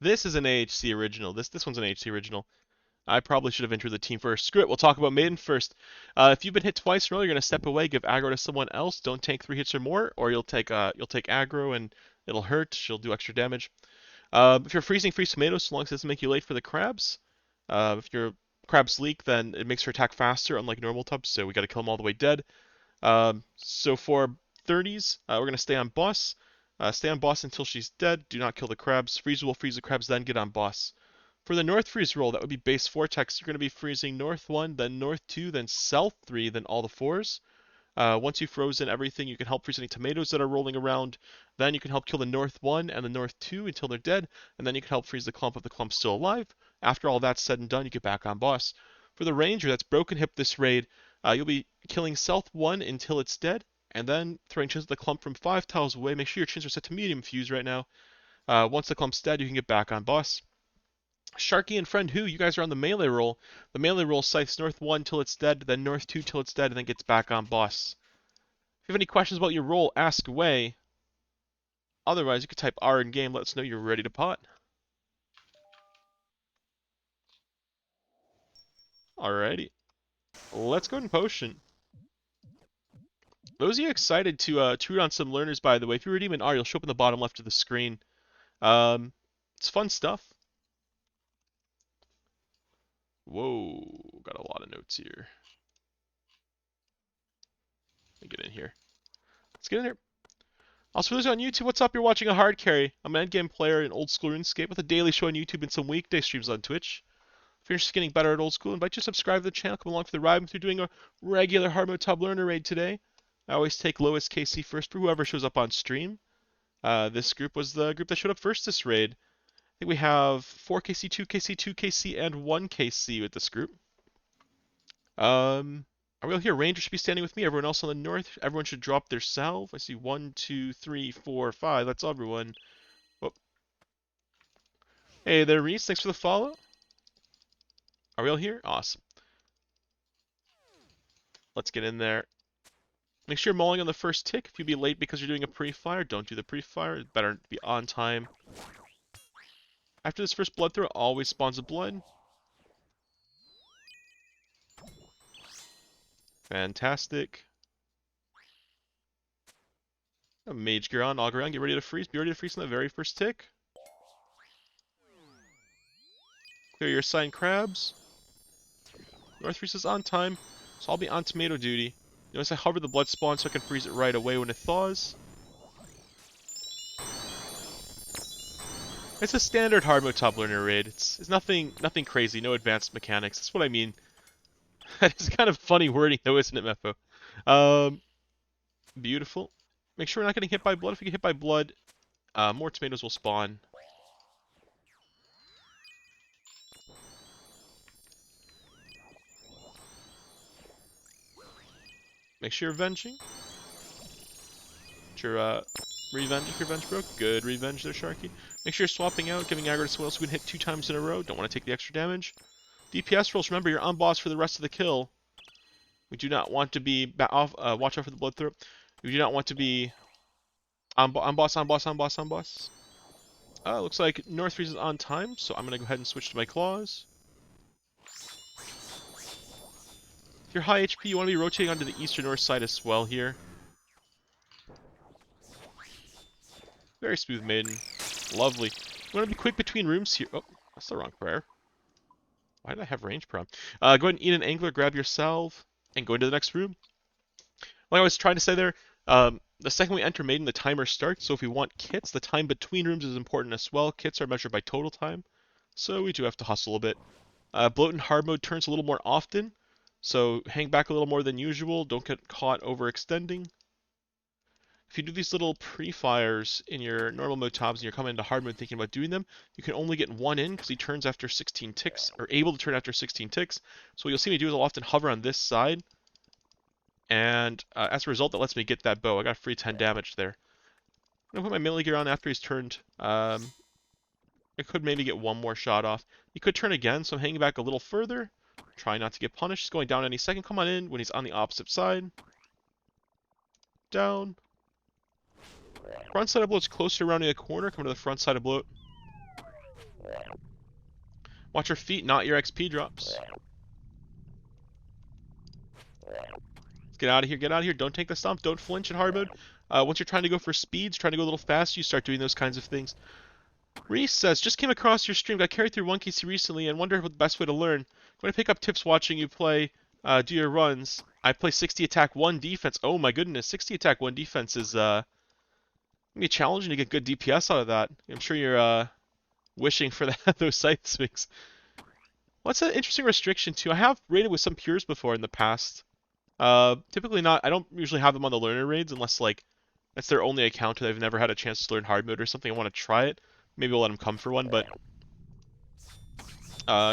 This is an AHC original. This one's an AHC original. I probably should have entered the team first. Screw it, we'll talk about Maiden first. If you've been hit twice in a row, you're gonna step away, give aggro to someone else. Don't tank 3 hits or more, or you'll take aggro and it'll hurt. She'll do extra damage. If you're freezing, freeze tomatoes, so long as it doesn't make you late for the crabs. If your crabs leak, then it makes her attack faster, unlike normal tubs. So we gotta kill them all the way dead. So for 30s, we're gonna stay on boss. Stay on boss until she's dead. Do not kill the crabs. Freeze will freeze the crabs, then get on boss. For the north freeze roll, that would be base vortex. You're going to be freezing north 1, then north 2, then south 3, then all the 4s. Once you've frozen everything, you can help freeze any tomatoes that are rolling around. Then you can help kill the north 1 and the north 2 until they're dead. And then you can help freeze the clump if the clump's still alive. After all that's said and done, you get back on boss. For the ranger that's broken hip this raid, you'll be killing south 1 until it's dead. And then throwing chins at the clump from 5 tiles away. Make sure your chins are set to medium fuse right now. Once the clump's dead, you can get back on boss. Sharky and Friend Who, you guys are on the melee roll. The melee roll scythes north 1 till it's dead, then north 2 till it's dead, and then gets back on boss. If you have any questions about your roll, ask away. Otherwise, you can type R in game, let us know you're ready to pot. Alrighty. Let's go in potion. Those of you excited to root on some learners, by the way, if you redeem an R, you'll show up in the bottom left of the screen. It's fun stuff. Whoa, got a lot of notes here. Let me get in here. Let's get in here. Also, for those on YouTube, what's up? You're watching a hard carry. I'm an endgame player in old school RuneScape with a daily show on YouTube and some weekday streams on Twitch. If you're interested in getting better at old school, I invite you to subscribe to the channel. Come along for the ride. If you're doing a regular hard mode top learner raid today, I always take lowest KC first for whoever shows up on stream. This group was the group that showed up first this raid. I think we have 4 KC, 2 KC, 2 KC, and 1 KC with this group. Are we all here? Ranger should be standing with me. Everyone else on the north, everyone should drop their salve. I see 1, 2, 3, 4, 5. That's everyone. Oh. Hey there, Reese. Thanks for the follow. Are we all here? Awesome. Let's get in there. Make sure you're mauling on the first tick. If you be late because you're doing a pre-fire, don't do the pre-fire. It's better to be on time. After this first blood throw, always spawns a blood. Fantastic. A mage gear on, auger on, get ready to freeze. Be ready to freeze on the very first tick. Clear your assigned crabs. North freeze is on time, so I'll be on tomato duty. Notice I hover the blood spawn so I can freeze it right away when it thaws. It's a standard hard mode top learner raid. It's nothing crazy, no advanced mechanics. That's what I mean. It's kind of funny wording though, isn't it, Mepho? Beautiful. Make sure we're not getting hit by blood. If we get hit by blood, more tomatoes will spawn. Make sure you're avenging. Make sure, revenge if your revenge broke. Good revenge there, Sharky. Make sure you're swapping out, giving aggro to someone else who can hit 2 times in a row. Don't want to take the extra damage. DPS rolls, remember you're on boss for the rest of the kill. We do not want to be off. Watch out for the blood throw. We do not want to be on boss. Looks like North Freeze is on time, so I'm gonna go ahead and switch to my claws. If you're high HP, you want to be rotating onto the east or north side as well here. Very smooth, maiden. Lovely. You want to be quick between rooms here. Oh, that's the wrong prayer. Why did I have range prom? Go ahead and eat an angler, grab your salve, and go into the next room. Like I was trying to say there, the second we enter Maiden, the timer starts, so if we want kits, the time between rooms is important as well. Kits are measured by total time, so we do have to hustle a bit. Bloat in hard mode turns a little more often, so hang back a little more than usual. Don't get caught overextending. If you do these little pre-fires in your normal mode tabs and you're coming into hard mode thinking about doing them, you can only get 1 in because he turns after 16 ticks, or able to turn after 16 ticks. So what you'll see me do is I'll often hover on this side, and as a result, that lets me get that bow. I got free 10 damage there. I'm going to put my melee gear on after he's turned. I could maybe get 1 more shot off. He could turn again, so I'm hanging back a little further. Try not to get punished. He's going down any second. Come on in when he's on the opposite side. Down. Front side of bloat's closer to rounding a corner. Come to the front side of bloat. Watch your feet, not your XP drops. Let's get out of here, get out of here. Don't take the stomp, don't flinch in hard mode. Once you're trying to go for speeds, trying to go a little fast, you start doing those kinds of things. Reese says, just came across your stream, got carried through 1KC recently, and wondered what the best way to learn. Going to pick up tips watching you play, do your runs. I play 60 attack, 1 defense. Oh my goodness, 60 attack, 1 defense is gonna be challenging to get good DPS out of that. I'm sure you're wishing for that those scythe swings. What's an interesting restriction too? I have raided with some pures before in the past. Typically not. I don't usually have them on the learner raids unless like that's their only account or they've never had a chance to learn hard mode or something. I want to try it. Maybe we'll let them come for one. But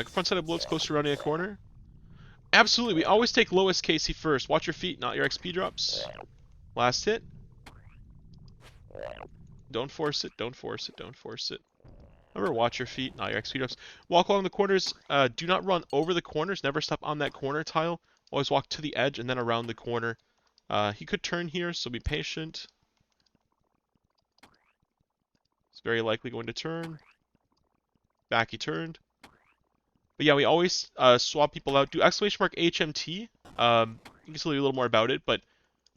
front side of bloats close to running a corner. Absolutely, we always take lowest KC first. Watch your feet, not your XP drops. Last hit. Don't force it. Don't force it. Don't force it. Remember, watch your feet, not your XP drops. Walk along the corners. Do not run over the corners. Never stop on that corner tile. Always walk to the edge and then around the corner. He could turn here, so be patient. It's very likely going to turn. Back he turned. But yeah, we always swap people out. Do exclamation mark HMT. You can tell you a little more about it, but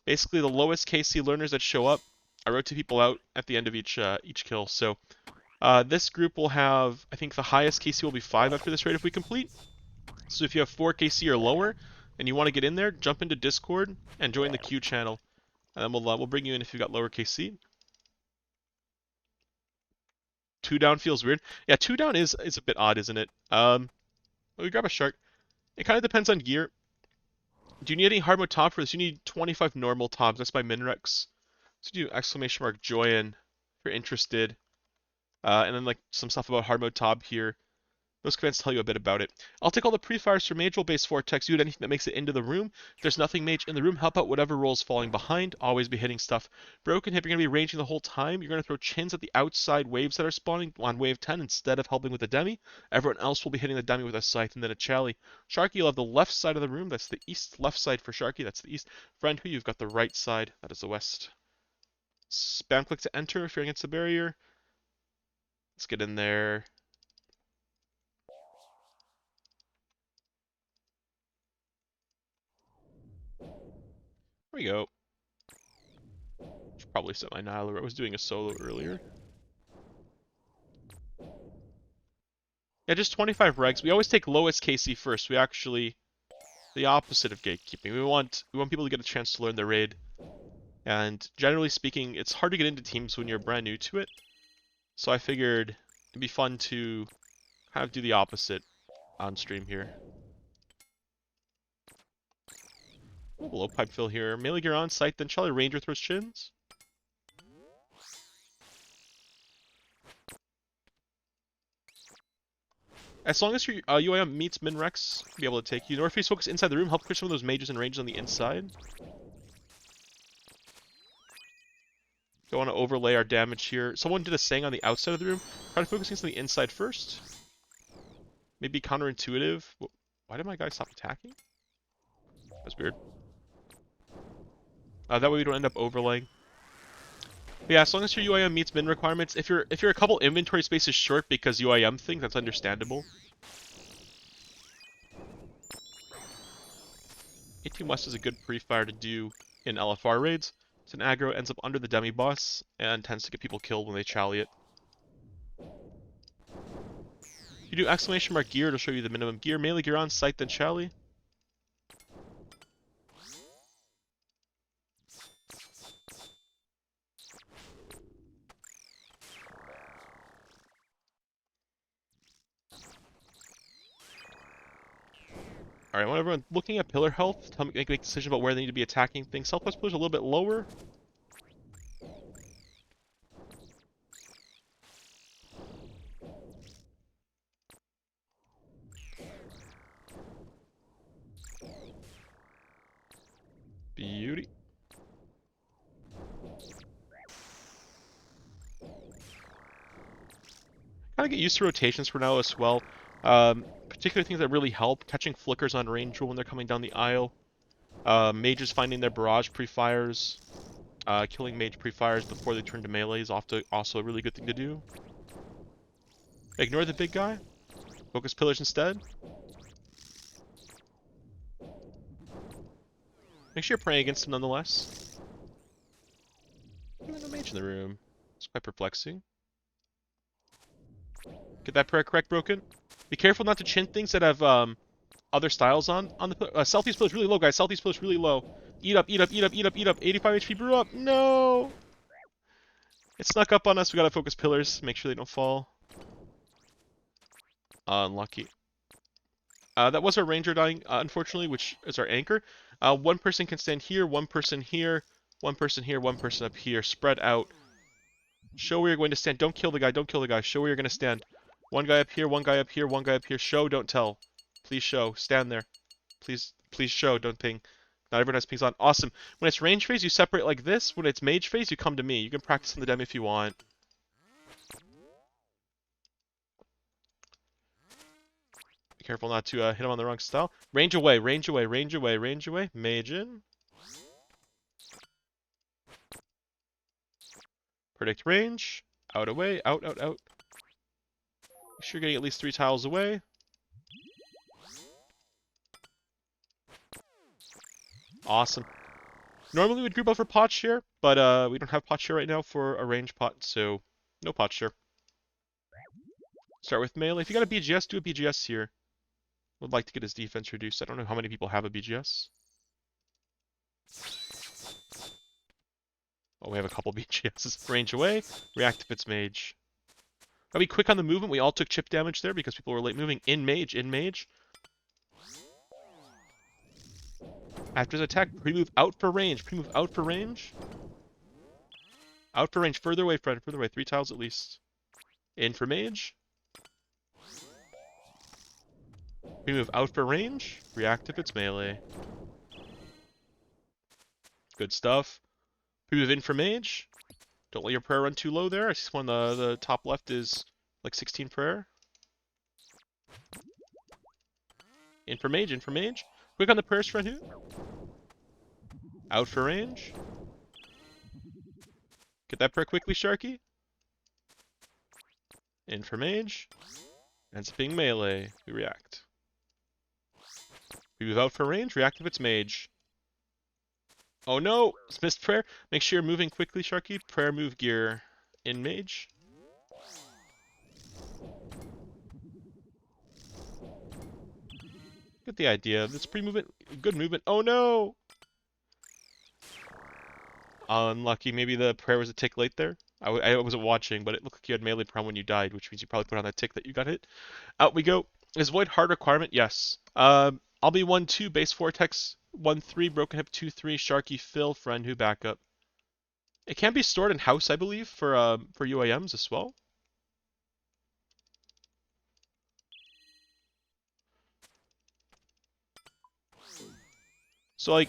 basically the lowest KC learners that show up, I rotate people out at the end of each kill. So this group will have, I think the highest KC will be 5 after this raid if we complete. So if you have 4 KC or lower and you want to get in there, jump into Discord and join the queue channel. And then we'll bring you in if you've got lower KC. 2 down feels weird. Yeah, 2 down is a bit odd, isn't it? We grab a shark. It kind of depends on gear. Do you need any hard mode top for this? You need 25 normal tops. That's by Minrex. So do exclamation mark join if you're interested. And then like some stuff about hard mode top here. Those commands tell you a bit about it. I'll take all the pre-fires for mage roll base vortex. You do anything that makes it into the room. If there's nothing mage in the room, help out whatever roll's falling behind. Always be hitting stuff. Broken hip, you're going to be ranging the whole time. You're going to throw chins at the outside waves that are spawning on wave 10 instead of helping with the demi. Everyone else will be hitting the demi with a scythe and then a chally. Sharky, you'll have the left side of the room. That's the east. Left side for Sharky. That's the east. Friend, who you've got the right side. That is the west. Spam click to enter if you're against the barrier. Let's get in there. There we go. Should probably set my Nihiler. I was doing a solo earlier. Yeah, just 25 regs. We always take lowest KC first. We actually the opposite of gatekeeping. We want people to get a chance to learn the raid. And generally speaking, it's hard to get into teams when you're brand new to it. So I figured it'd be fun to kind of do the opposite on stream here. Low pipe fill here. Melee gear on site, then Charlie Ranger throws chins. As long as your UIM meets Minrex, be able to take you. North face focus inside the room, help clear some of those mages and ranges on the inside. Don't want to overlay our damage here. Someone did a saying on the outside of the room. Try to focus things on the inside first. Maybe counterintuitive. Why did my guy stop attacking? That's weird. That way we don't end up overlaying. But yeah, as long as your UIM meets min requirements, if you're a couple inventory spaces short because UIM things, that's understandable. 18 West is a good pre-fire to do in LFR raids. It's an aggro, ends up under the demi boss, and tends to get people killed when they chally it. You do exclamation mark gear to show you the minimum gear. Melee gear on site, then chally. Alright, I want everyone looking at pillar health to make a decision about where they need to be attacking things. Southwest pillar's a little bit lower. Beauty. Kind of get used to rotations for now as well. Particular things that really help, catching flickers on range when they're coming down the aisle. Mages finding their barrage pre-fires. Killing mage pre-fires before they turn to melee is also a really good thing to do. Ignore the big guy. Focus pillars instead. Make sure you're praying against him nonetheless. No mage in the room. It's quite perplexing. Get that prayer correct, Broken. Be careful not to chin things that have other styles on the Southeast pillars really low, guys. Southeast pillars really low. Eat up, eat up, eat up, eat up, eat up. 85 HP brew up. No! It snuck up on us. We gotta focus pillars. Make sure they don't fall. Unlucky. That was our ranger dying, unfortunately, which is our anchor. One person can stand here, one person here, one person here, one person up here. Spread out. Show where you're going to stand. Don't kill the guy. Don't kill the guy. Show where you're going to stand. One guy up here, one guy up here, one guy up here. Show, don't tell. Please show. Stand there. Please show. Don't ping. Not everyone has pings on. Awesome. When it's range phase, you separate like this. When it's mage phase, you come to me. You can practice in the demo if you want. Be careful not to hit him on the wrong style. Range away, range away, range away, range away. Mage in. Predict range. Out away, out, out, out. Make sure you're getting at least 3 tiles away. Awesome. Normally we'd group up for pot share, but we don't have pot share right now for a range pot, so no pot share. Start with melee. If you got a BGS, do a BGS here. Would like to get his defense reduced. I don't know how many people have a BGS. Oh, we have a couple BGSs. Range away. React if it's mage. Gotta be quick on the movement. We all took chip damage there because people were late moving. In mage, in mage. After his attack, pre-move out for range. Pre-move out for range. Out for range. Further away, friend. Further away. 3 tiles at least. In for mage. Pre-move out for range. React if it's melee. Good stuff. Pre-move in for mage. Don't let your prayer run too low there. I see one on the top left is like 16 prayer. In for mage, in for mage. Quick on the prayers, friend who? Out for range. Get that prayer quickly, Sharky. In for mage. Ends up being melee. We react. We move out for range. React if it's mage. Oh no! It's missed prayer. Make sure you're moving quickly, Sharky. Prayer move gear. In mage. Get the idea. This pre-movement. Good movement. Oh no! Unlucky. Maybe the prayer was a tick late there. I wasn't watching, but it looked like you had melee prone when you died, which means you probably put on that tick that you got hit. Out we go. Is Void hard requirement? Yes. I'll be 1-2, base Vortex 1-3, Broken Hip 2-3, Sharky, Phil, Friend Who backup. It can be stored in house, I believe, for UAMs as well. So like,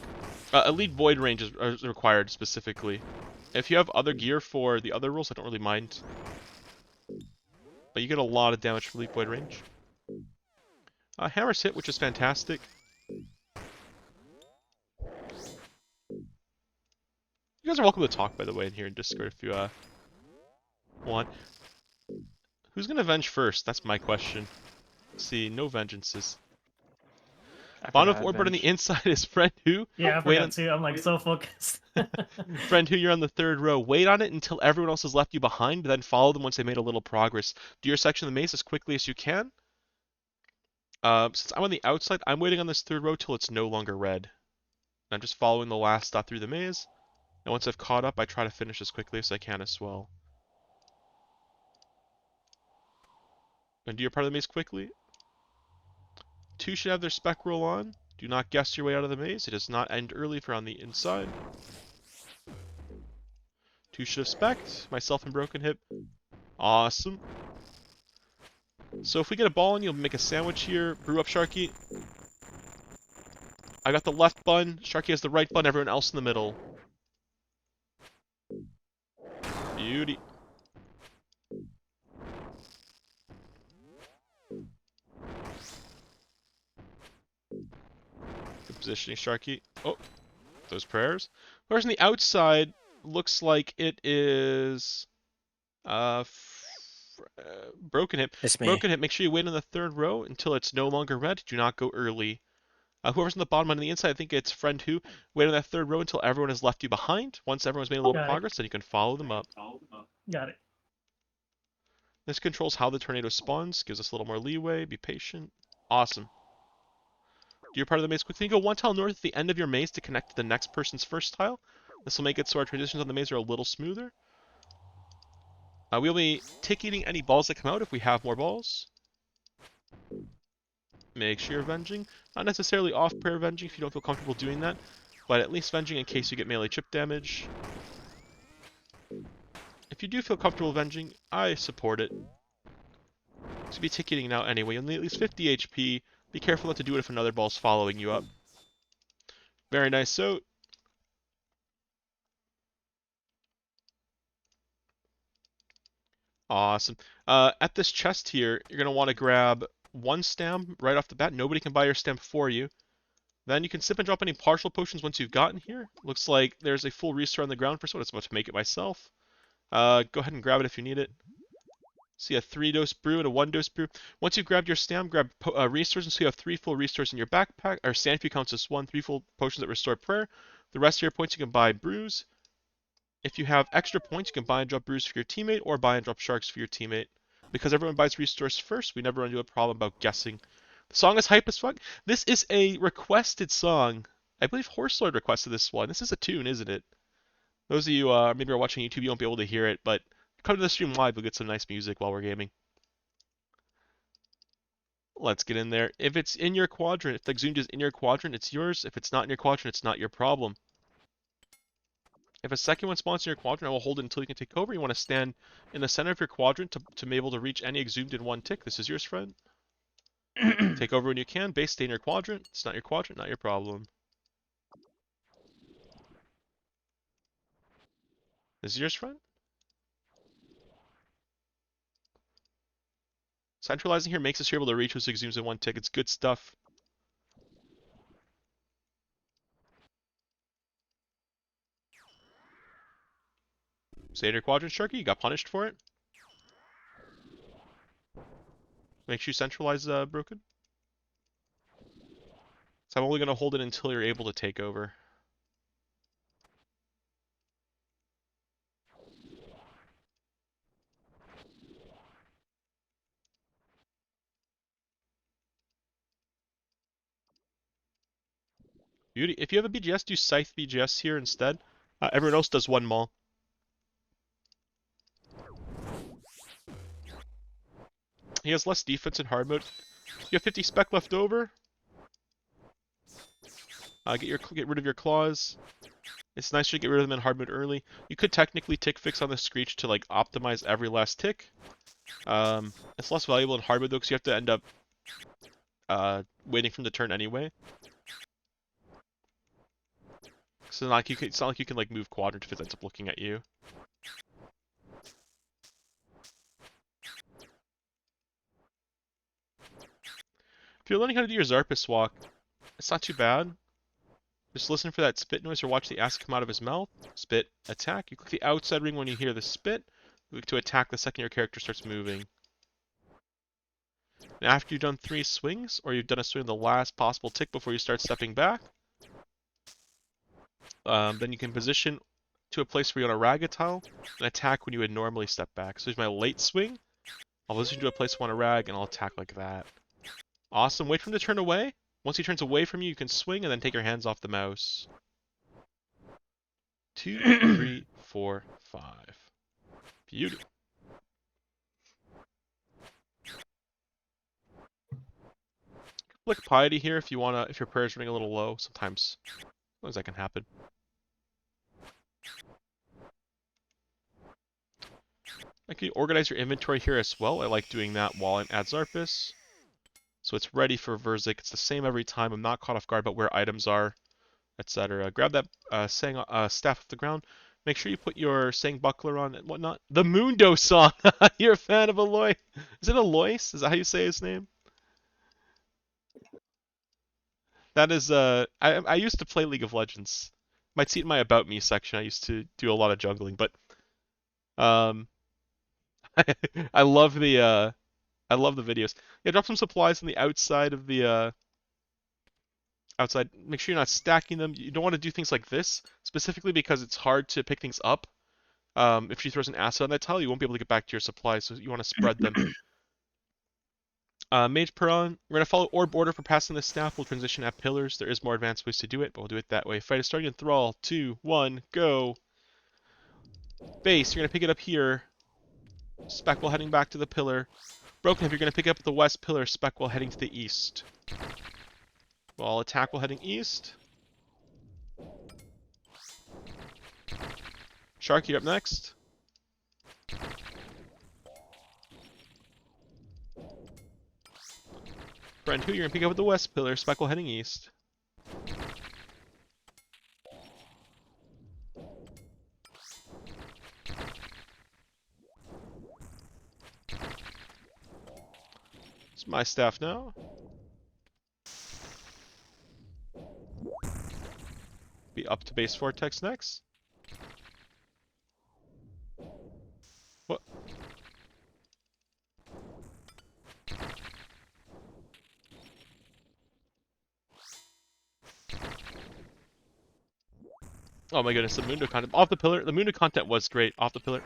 Elite Void range is required specifically. If you have other gear for the other rules, I don't really mind. But you get a lot of damage from Elite Void range. Hammer's hit, which is fantastic. You guys are welcome to talk, by the way, in here in Discord if you want. Who's gonna avenge first? That's my question. Let's see, no vengeances. Bond of Orbit on the inside is Friend Who. Yeah, I forgot too. I'm like so focused. Friend Who, you're on the 3rd row. Wait on it until everyone else has left you behind, then follow them once they made a little progress. Do your section of the maze as quickly as you can. Since I'm on the outside, I'm waiting on this 3rd row till it's no longer red. I'm just following the last dot through the maze. And once I've caught up, I try to finish as quickly as I can as well. And do your part of the maze quickly. 2 should have their spec roll on. Do not guess your way out of the maze. It does not end early if you're on the inside. 2 should have spec'd. Myself and Broken Hip. Awesome. So if we get a ball in, you'll make a sandwich here. Brew up Sharky. I got the left bun. Sharky has the right bun. Everyone else in the middle. Beauty. Good positioning, Sharky. Oh, those prayers. Whereas on the outside, looks like it is Broken hit. It's me. Broken hit. Make sure you wait on the third row until it's no longer red. Do not go early. Whoever's on the bottom and on the inside, I think it's friend who. Wait on that third row until everyone has left you behind. Once everyone's made a little Got it. progress, then you can follow them up. Got it. This controls how the tornado spawns, gives us a little more leeway. Be patient. Awesome. Do your part of the maze quickly. You go one tile north at the end of your maze to connect to the next person's first tile. This will make it so our transitions on the maze are a little smoother. We'll be tick-eating any balls that come out if we have more balls. Make sure you're venging. Not necessarily off-prayer venging if you don't feel comfortable doing that, but at least venging in case you get melee chip damage. If you do feel comfortable venging, I support it. So be tick-eating now anyway. You'll need at least 50 HP. Be careful not to do it if another ball's following you up. Very nice. So awesome. At this chest here, you're going to want to grab one stam right off the bat. Nobody can buy your stam for you. Then you can sip and drop any partial potions once you've gotten here. Looks like there's a full restore on the ground for someone. It's about to make it myself. Go ahead and grab it if you need it. See a 3-dose brew and a 1-dose brew. Once you've grabbed your stam, grab restores, and so you have 3 full restores in your backpack. Or stam if you counts as 1, 3 full potions that restore prayer. The rest of your points you can buy brews. If you have extra points, you can buy and drop brews for your teammate or buy and drop sharks for your teammate. Because everyone buys restores first, we never run into a problem about guessing. The song is hype as fuck. This is a requested song. I believe Horselord requested this one. This is a tune, isn't it? Those of you maybe are watching YouTube, you won't be able to hear it, but come to the stream live, you'll get some nice music while we're gaming. Let's get in there. If it's in your quadrant, if the Exhumed is in your quadrant, it's yours. If it's not in your quadrant, it's not your problem. If a second one spawns in your quadrant, I will hold it until you can take over. You want to stand in the center of your quadrant to be able to reach any Exhumed in one tick. This is yours, friend. Take over when you can. Base, stay in your quadrant. It's not your quadrant, not your problem. This is yours, friend. Centralizing here makes us able to reach those Exhumes in one tick. It's good stuff. Stay in your quadrant, Sharky. You got punished for it. Make sure you centralize Broken. So I'm only going to hold it until you're able to take over. Beauty. If you have a BGS, do Scythe BGS here instead. Everyone else does one maul. He has less defense in hard mode. You have 50 spec left over. Get rid of your claws. It's nice to get rid of them in hard mode early. You could technically tick fix on the Screech to like optimize every last tick. It's less valuable in hard mode though, because you have to end up waiting for him to turn anyway. So it's not like you can like move quadrant if it ends up looking at you. If you're learning how to do your Zarpus walk, it's not too bad. Just listen for that spit noise or watch the acid come out of his mouth. Spit, attack. You click the outside ring when you hear the spit. You click to attack the second your character starts moving. And after you've done 3 swings, or you've done a swing in the last possible tick before you start stepping back, then you can position to a place where you're on a ragged tile and attack when you would normally step back. So here's my late swing. I'll position to a place I want to rag and I'll attack like that. Awesome. Wait for him to turn away. Once he turns away from you, you can swing and then take your hands off the mouse. 2, 3, 4, 5. Beauty. Click Piety here if if your prayer's running a little low. Sometimes that can happen. I can organize your inventory here as well. I like doing that while I'm at Zarpus. So it's ready for Verzik. It's the same every time. I'm not caught off guard about where items are, etc. Grab that staff off the ground. Make sure you put your Sang Buckler on and whatnot. The Mundo song! You're a fan of Aloy. Is it Alois? Is that how you say his name? That is, I used to play League of Legends. Might see it in my About Me section. I used to do a lot of juggling, but, I love the I love the videos. Yeah, drop some supplies on the outside of the outside. Make sure you're not stacking them. You don't want to do things like this, specifically because it's hard to pick things up. If she throws an acid on that tile, you won't be able to get back to your supplies, so you want to spread them. Mage Peron, we're going to follow orb order for passing the staff. We'll transition at pillars. There is more advanced ways to do it, but we'll do it that way. Fight is starting in Thrall. 2, 1, go. Base, you're going to pick it up here. Spec while heading back to the pillar. Broken Hip, you're going to pick up the west pillar. Spec while heading to the east. While attack while heading east. Shark, you're up next. Friend 2, you're going to pick up the west pillar. Spec while heading east. It's my staff now. Be up to base vortex next. What? Oh my goodness, the Mundo content. Off the pillar. The Mundo content was great. Off the pillar.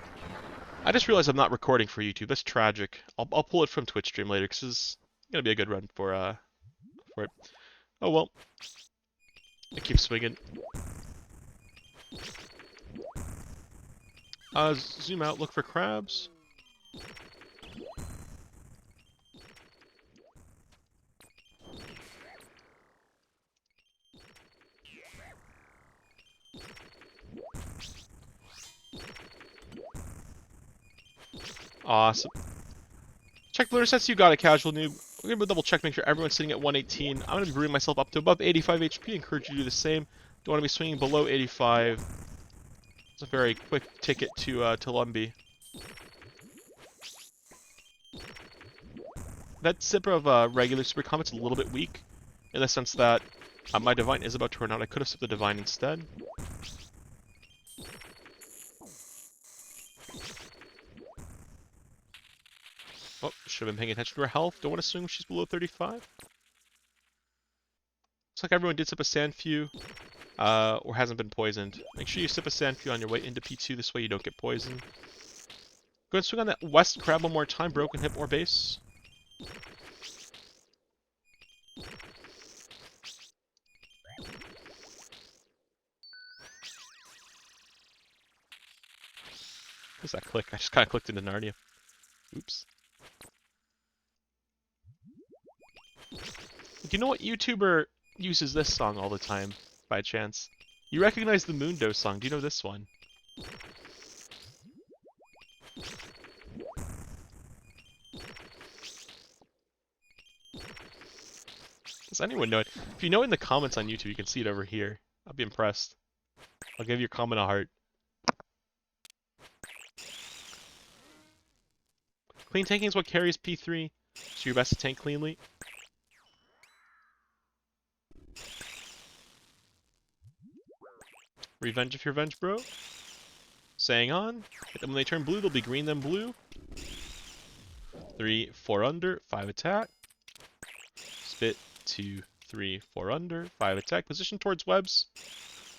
I just realized I'm not recording for YouTube. That's tragic. I'll pull it from Twitch stream later because it's gonna be a good run for it. Oh well. I keep swinging. Zoom out. Look for crabs. Awesome. Check blur sets. You got a casual noob. We're gonna double check, make sure everyone's sitting at 118. I'm gonna be bringing myself up to above 85 HP. Encourage you to do the same. Don't want to be swinging below 85. It's a very quick ticket to Lumby. That sip of regular super combat's a little bit weak, in the sense that my divine is about to run out. I could have sipped the divine instead. Oh, should have been paying attention to her health. Don't want to swing when she's below 35. Looks like everyone did sip a Sandfew, or hasn't been poisoned. Make sure you sip a Sandfew on your way into P2, this way you don't get poisoned. Go and swing on that west crab one more time, broken hip or base. What's that click? I just kind of clicked into Narnia. Oops. Do you know what YouTuber uses this song all the time, by chance? You recognize the Mundo song. Do you know this one? Does anyone know it? If you know it in the comments on YouTube, you can see it over here. I'll be impressed. I'll give your comment a heart. Clean tanking is what carries P3, so you're best to tank cleanly. Revenge if you're revenge, bro. Saying on. Hit them when they turn blue, they'll be green then blue. 3, 4 under, 5 attack. Spit, 2, 3, 4 under, 5 attack. Position towards webs.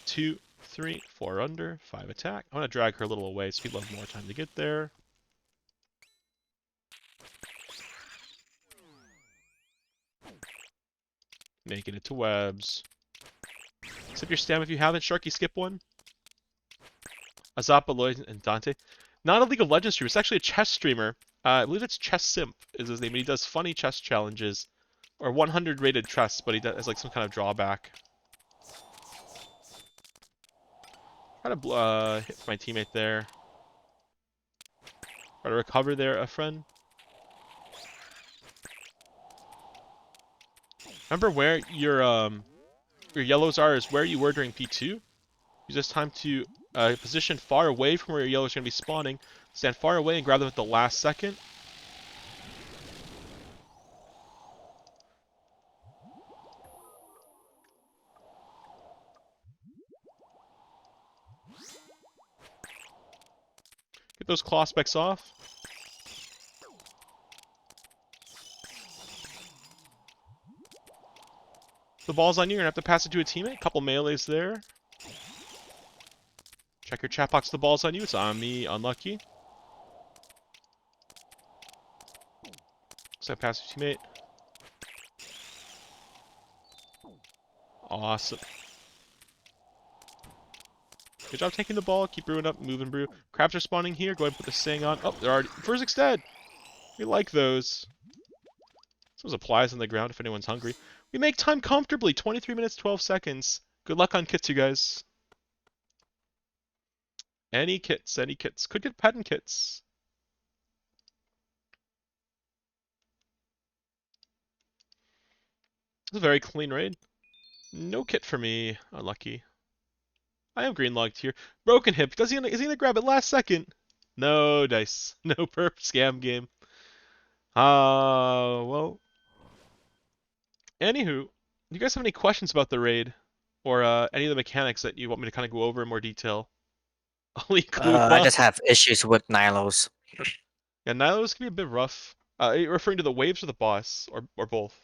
2, 3, 4 under, 5 attack. I'm gonna drag her a little away so people have more time to get there. Making it to webs. Sip your stam if you haven't. Sharky, skip one. Azapa, Lloyd, and Dante. Not a League of Legends streamer. It's actually a chess streamer. I believe it's Chess Simp is his name. He does funny chess challenges. Or 100 rated chess, but he has like some kind of drawback. Try to hit my teammate there. Try to recover there, a friend. Remember where your yellows are is where you were during P2. Use this time to position far away from where your yellows are going to be spawning. Stand far away and grab them at the last second. Get those claw specs off. The ball's on you. You're gonna have to pass it to a teammate. Couple melees there. Check your chat box. The ball's on you. It's on me. Unlucky. So pass to teammate. Awesome. Good job taking the ball. Keep brewing up. Moving brew. Crabs are spawning here. Go ahead and put the Sing on. Oh, they're already... First dead. We like those. Some supplies on the ground if anyone's hungry. We make time comfortably. 23 minutes, 12 seconds. Good luck on kits, you guys. Any kits, any kits. Could get patent kits. It's a very clean raid. No kit for me. Unlucky. I am green logged here. Broken hip. Is he gonna grab it last second? No dice. No perp scam game. Well. Anywho, do you guys have any questions about the raid? Or any of the mechanics that you want me to kind of go over in more detail? Only clue I bomb. just have issues with Nilos. Yeah, Nilo's gonna be a bit rough. Are you referring to the waves or the boss, or both?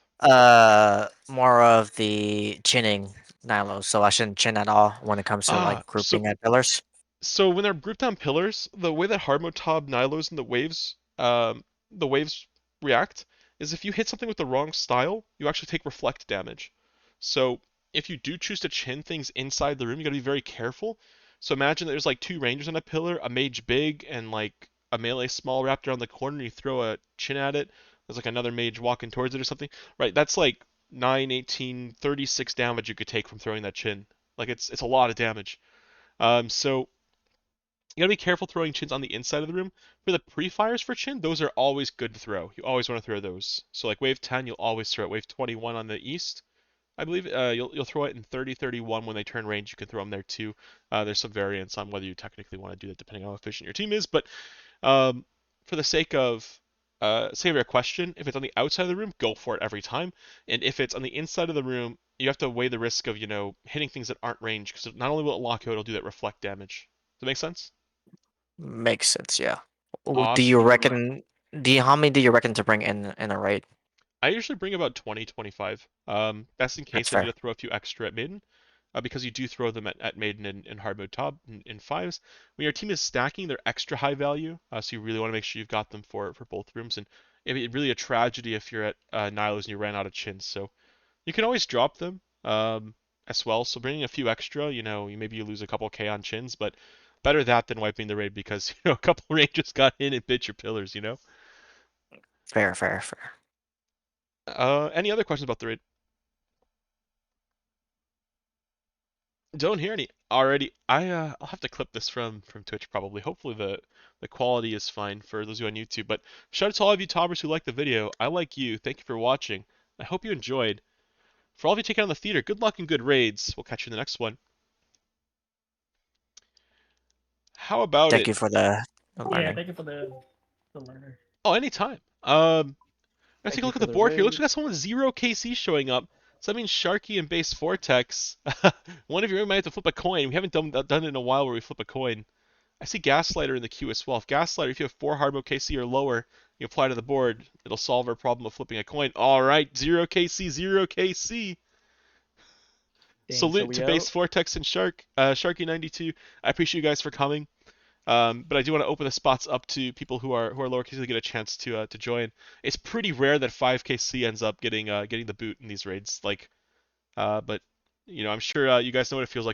More of the chinning Nilos, so I shouldn't chin at all when it comes to Ah, like grouping at pillars. so when they're grouped on pillars, the way that hard mode Tob, Nilos, and the waves react is if you hit something with the wrong style, you actually take reflect damage. So if you do choose to chin things inside the room, you gotta be very careful. So imagine that there's like two rangers on a pillar, a mage big, and like a melee small wrapped around the corner, and you throw a chin at it. There's like another mage walking towards it or something. Right, that's like 9, 18, 36 damage you could take from throwing that chin. Like it's a lot of damage. So you gotta be careful throwing chins on the inside of the room. For the pre-fires for chin, those are always good to throw. You always want to throw those. So like wave 10, you'll always throw it. Wave 21 on the east, I believe you'll throw it in 30, 31 when they turn range. You can throw them there too. There's some variance on whether you technically want to do that depending on how efficient your team is. But um, for the sake of your question, if it's on the outside of the room, go for it every time. And if it's on the inside of the room, you have to weigh the risk of hitting things that aren't range because not only will it lock you out, it'll do that reflect damage. Does that make sense? Makes sense, yeah. Do Awesome. you reckon? How many do you reckon to bring in a raid? I usually bring about 20, 25. Best in That's case I need fair. to throw a few extra at maiden, because you do throw them at maiden and hard mode top in fives. When your team is stacking, they're extra high value, so you really want to make sure you've got them for both rooms. And it'd be really a tragedy if you're at Nilo's and you ran out of chins. So you can always drop them as well. So bringing a few extra, you maybe you lose a couple K on chins, but better that than wiping the raid because a couple ranges got in and bit your pillars. Fair, fair, fair. Any other questions about the raid? Don't hear any already. I'll have to clip this from Twitch probably. Hopefully the quality is fine for those of you on YouTube. But shout out to all of you tobbers who liked the video. I like you. Thank you for watching. I hope you enjoyed. For all of you taking on the theater, good luck and good raids. We'll catch you in the next one. How about Thank it? you for the Yeah, learning. thank you for the learner. Oh, anytime. Let's take Thank a you look at for the the board here. Looks like raid. we got someone with 0 KC showing up. So that means Sharky and Base Vortex. One of you might have to flip a coin. We haven't done it in a while where we flip a coin. I see Gaslighter in the queue as well. If Gaslighter, if you have 4 hard mode KC or lower, you apply to the board, it'll solve our problem of flipping a coin. Alright, 0 KC, 0 KC. Dang, so Salute we to out. Base Vortex and Sharky92. I appreciate you guys for coming. But I do want to open the spots up to people who are lower KC to get a chance to join. It's pretty rare that 5KC ends up getting the boot in these raids. But I'm sure you guys know what it feels like.